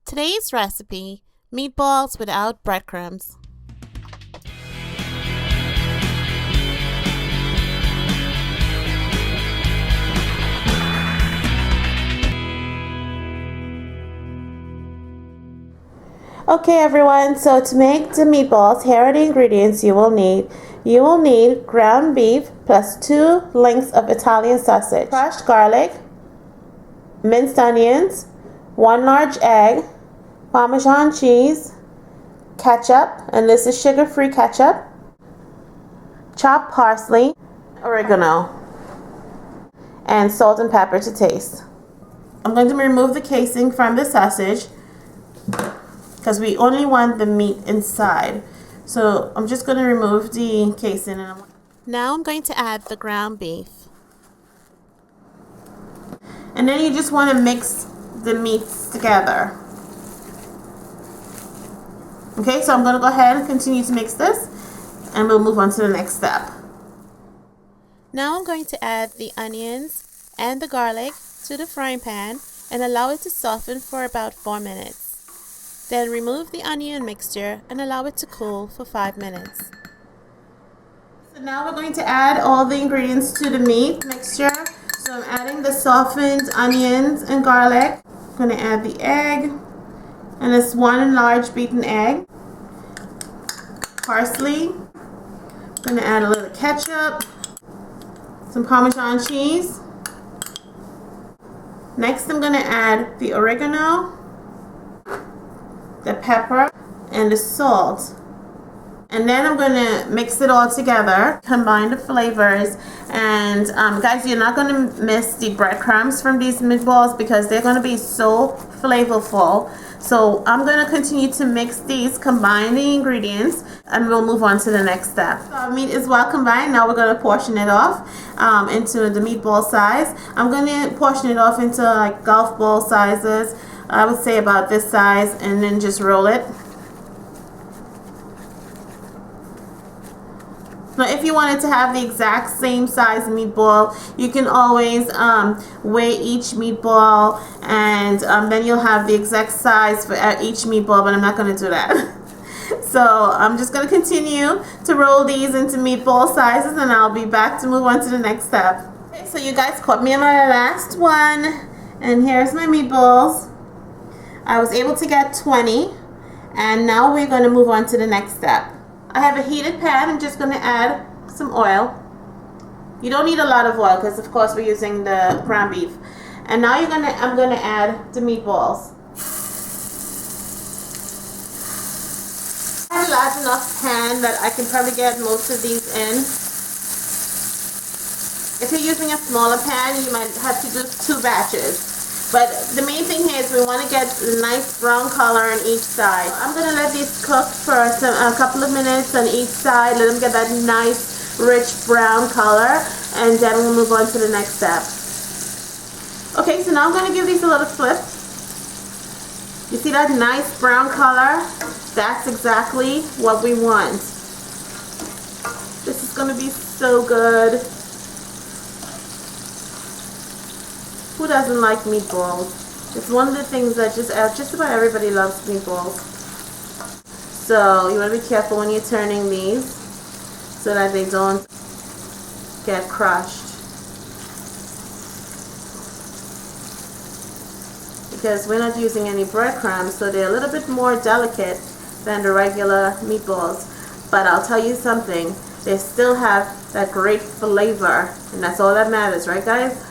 Today's recipe, meatballs without breadcrumbs. Okay everyone, so to make the meatballs, here are the ingredients you will need. You will need ground beef plus 2 lengths of Italian sausage, crushed garlic, minced onions, 1 large egg, Parmesan cheese, ketchup, and this is sugar-free ketchup, chopped parsley, oregano, and salt and pepper to taste. I'm going to remove the casing from the sausage because we only want the meat inside. So I'm just going to remove the casing. Now I'm going to add the ground beef. And then you just want to mix the meats together. Okay, so I'm going to go ahead and continue to mix this, and we'll move on to the next step. Now I'm going to add the onions and the garlic to the frying pan and allow it to soften for about 4 minutes. Then remove the onion mixture and allow it to cool for 5 minutes. So now we're going to add all the ingredients to the meat mixture. So I'm adding the softened onions and garlic. I'm going to add the egg, and it's 1 large beaten egg. Parsley. I'm going to add a little ketchup, some Parmesan cheese. Next I'm going to add the oregano, the pepper, and the salt. And then I'm going to mix it all together, combine the flavors, and guys, you're not going to miss the breadcrumbs from these meatballs because they're going to be so flavorful. So I'm going to continue to mix these, combine the ingredients, and we'll move on to the next step. So our meat is well combined. Now we're going to portion it off into the meatball size. I'm going to portion it off into like golf ball sizes. I would say about this size, and then just roll it. Now, if you wanted to have the exact same size meatball, you can always weigh each meatball, and then you'll have the exact size for each meatball, but I'm not going to do that. So I'm just going to continue to roll these into meatball sizes, and I'll be back to move on to the next step. Okay, so you guys caught me on my last one, and here's my meatballs. I was able to get 20, and now we're going to move on to the next step. I have a heated pan. I'm just going to add some oil. You don't need a lot of oil because of course we're using the ground beef. And now I'm going to add the meatballs. I have a large enough pan that I can probably get most of these in. If you're using a smaller pan, you might have to do 2 batches. But the main thing here is we want to get a nice brown color on each side. I'm going to let these cook for a couple of minutes on each side. Let them get that nice, rich brown color. And then we'll move on to the next step. Okay, so now I'm going to give these a little flip. You see that nice brown color? That's exactly what we want. This is going to be so good. Who doesn't like meatballs? It's one of the things that just about everybody loves meatballs. So you want to be careful when you're turning these so that they don't get crushed. Because we're not using any breadcrumbs, so they're a little bit more delicate than the regular meatballs. But I'll tell you something, they still have that great flavor, and that's all that matters, right guys?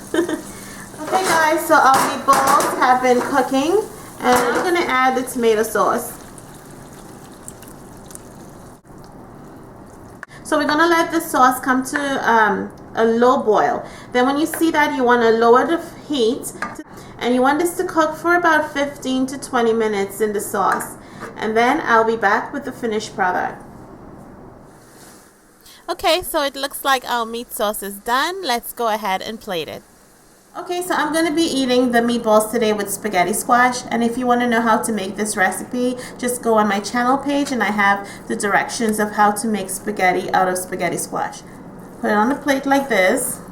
Okay guys, so our meatballs have been cooking, and I'm going to add the tomato sauce. So we're going to let the sauce come to a low boil. Then when you see that, you want to lower the heat, and you want this to cook for about 15 to 20 minutes in the sauce. And then I'll be back with the finished product. Okay, so it looks like our meat sauce is done. Let's go ahead and plate it. Okay, so I'm going to be eating the meatballs today with spaghetti squash, and if you want to know how to make this recipe, just go on my channel page and I have the directions of how to make spaghetti out of spaghetti squash. Put it on a plate like this,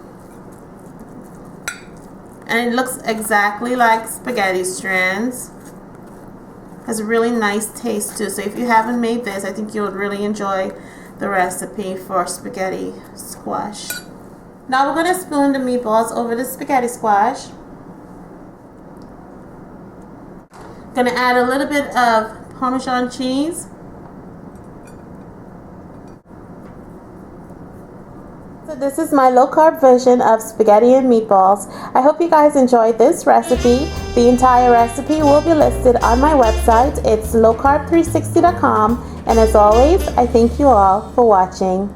and it looks exactly like spaghetti strands. Has a really nice taste too. So if you haven't made this, I think you would really enjoy the recipe for spaghetti squash. Now we're going to spoon the meatballs over the spaghetti squash. Going to add a little bit of Parmesan cheese. So this is my low carb version of spaghetti and meatballs. I hope you guys enjoyed this recipe. The entire recipe will be listed on my website. It's lowcarb360.com. And as always, I thank you all for watching.